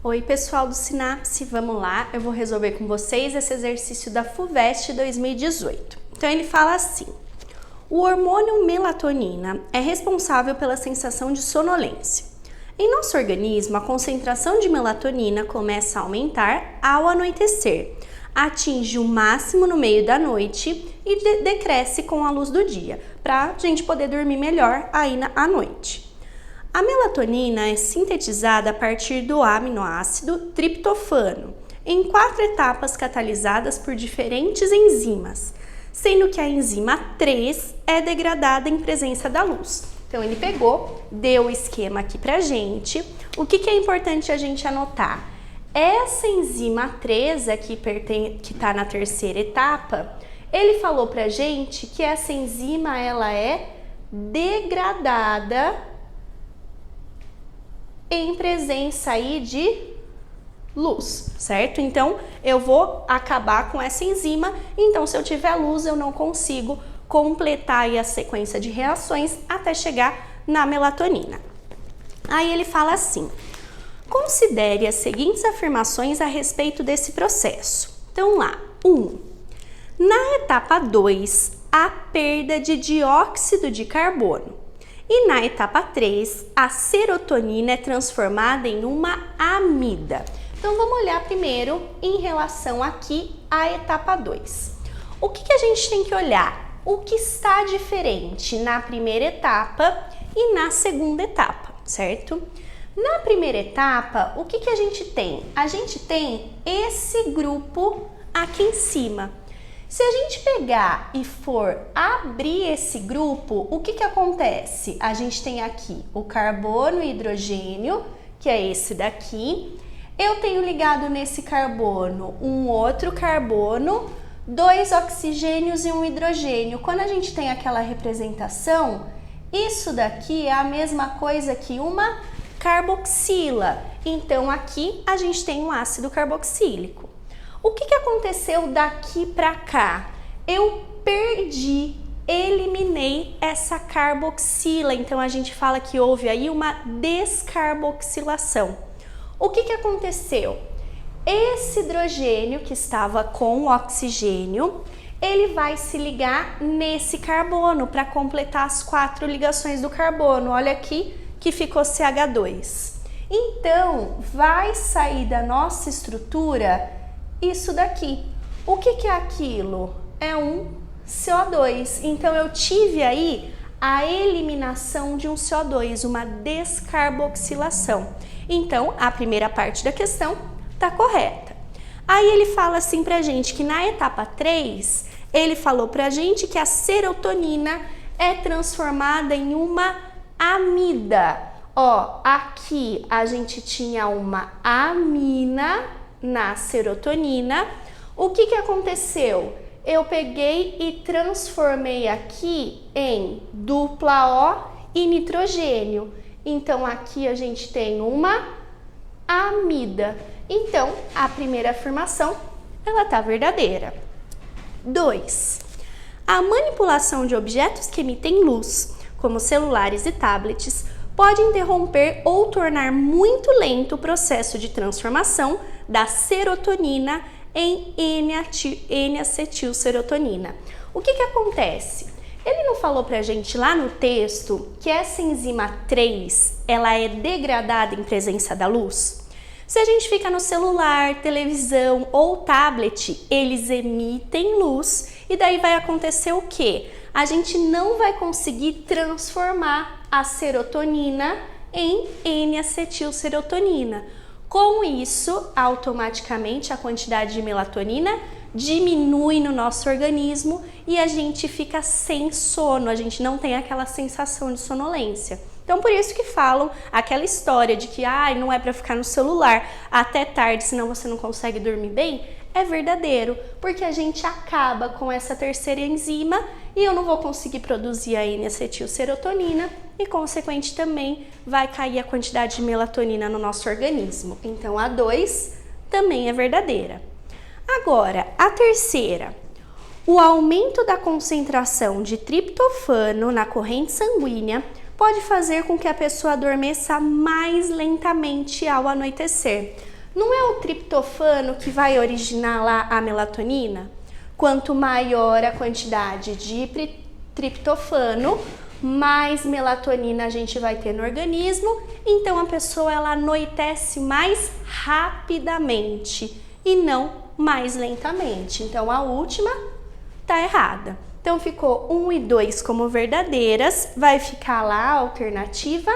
Oi pessoal do Sinapse, vamos lá, eu vou resolver com vocês esse exercício da FUVEST 2018. Então ele fala assim: o hormônio melatonina é responsável pela sensação de sonolência. Em nosso organismo, a concentração de melatonina começa a aumentar ao anoitecer, atinge o máximo no meio da noite e decresce com a luz do dia, para a gente poder dormir melhor aí à noite. A melatonina é sintetizada a partir do aminoácido triptofano, em 4 etapas catalisadas por diferentes enzimas, sendo que a enzima 3 é degradada em presença da luz. Então ele pegou, deu o esquema aqui pra gente. O que é importante a gente anotar? Essa enzima 3 aqui que está na terceira etapa, ele falou pra gente que essa enzima ela é degradada em presença aí de luz, certo? Então, eu vou acabar com essa enzima, então se eu tiver luz, eu não consigo completar aí a sequência de reações até chegar na melatonina. Aí ele fala assim: considere as seguintes afirmações a respeito desse processo. Então lá, 1. Na etapa 2, há perda de dióxido de carbono. E na etapa 3, a serotonina é transformada em uma amida. Então vamos olhar primeiro em relação aqui à etapa 2. O que a gente tem que olhar? O que está diferente na primeira etapa e na segunda etapa, certo? Na primeira etapa, o que a gente tem? A gente tem esse grupo aqui em cima. Se a gente pegar e for abrir esse grupo, o que acontece? A gente tem aqui o carbono e hidrogênio, que é esse daqui. Eu tenho ligado nesse carbono um outro carbono, 2 oxigênios e um hidrogênio. Quando a gente tem aquela representação, isso daqui é a mesma coisa que uma carboxila. Então aqui a gente tem um ácido carboxílico. O que aconteceu daqui para cá? Eu eliminei essa carboxila, então a gente fala que houve aí uma descarboxilação. O que aconteceu? Esse hidrogênio que estava com o oxigênio, ele vai se ligar nesse carbono para completar as 4 ligações do carbono. Olha aqui que ficou CH2. Então, vai sair da nossa estrutura isso daqui. O que é aquilo? É um CO2. Então, eu tive aí a eliminação de um CO2, uma descarboxilação. Então, a primeira parte da questão está correta. Aí ele fala assim pra gente que na etapa 3, ele falou pra gente que a serotonina é transformada em uma amida. Ó, aqui a gente tinha uma amina na serotonina. O que aconteceu? Eu peguei e transformei aqui em dupla O e nitrogênio. Então aqui a gente tem uma amida. Então a primeira afirmação ela tá verdadeira. 2. A manipulação de objetos que emitem luz, como celulares e tablets, pode interromper ou tornar muito lento o processo de transformação da serotonina em N-acetilserotonina. O que acontece? Ele não falou pra gente lá no texto que essa enzima 3, ela é degradada em presença da luz? Se a gente fica no celular, televisão ou tablet, eles emitem luz e daí vai acontecer o quê? A gente não vai conseguir transformar a serotonina em N-acetilserotonina. Com isso, automaticamente a quantidade de melatonina diminui no nosso organismo e a gente fica sem sono, a gente não tem aquela sensação de sonolência. Então, por isso que falam aquela história de que não é para ficar no celular até tarde, senão você não consegue dormir bem, é verdadeiro, porque a gente acaba com essa terceira enzima e eu não vou conseguir produzir a N-acetilserotonina e, consequente, também vai cair a quantidade de melatonina no nosso organismo. Então, a 2 também é verdadeira. Agora, a terceira. O aumento da concentração de triptofano na corrente sanguínea pode fazer com que a pessoa adormeça mais lentamente ao anoitecer. Não é o triptofano que vai originar lá a melatonina? Quanto maior a quantidade de triptofano, mais melatonina a gente vai ter no organismo, então a pessoa ela anoitece mais rapidamente e não mais lentamente. Então a última tá errada. Então ficou 1 e 2 como verdadeiras, vai ficar lá a alternativa